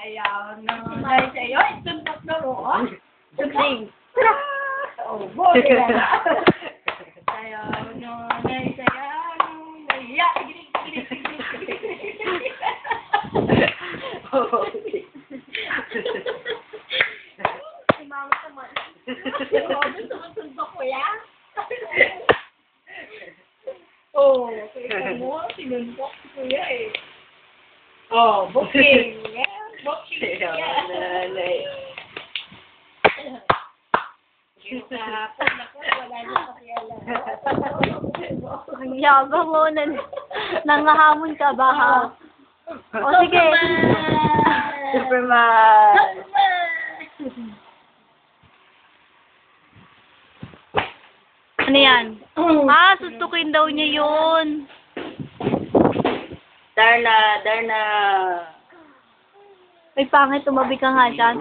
Sayaw nunay, sayaw. Ay, tuntok na mo, oh. Sing. Oh, boy. Sayaw nunay, sayaw nunay. Ya, ginig, ginig, ginig. Si mama naman. Gusto mo tuntok ko yan? Oh, kaya mo, sinuntok si kuya eh. Oh, booking. Yeah, booking. Yeah. Kahapon ako, wala na pakialam. Ang yabang mo, nangahamon ka ba, ha? O, sige. Superman! Ano yan? Ah, sustukin daw niya yun. Darna. May pangit, tumabi ka nga dyan.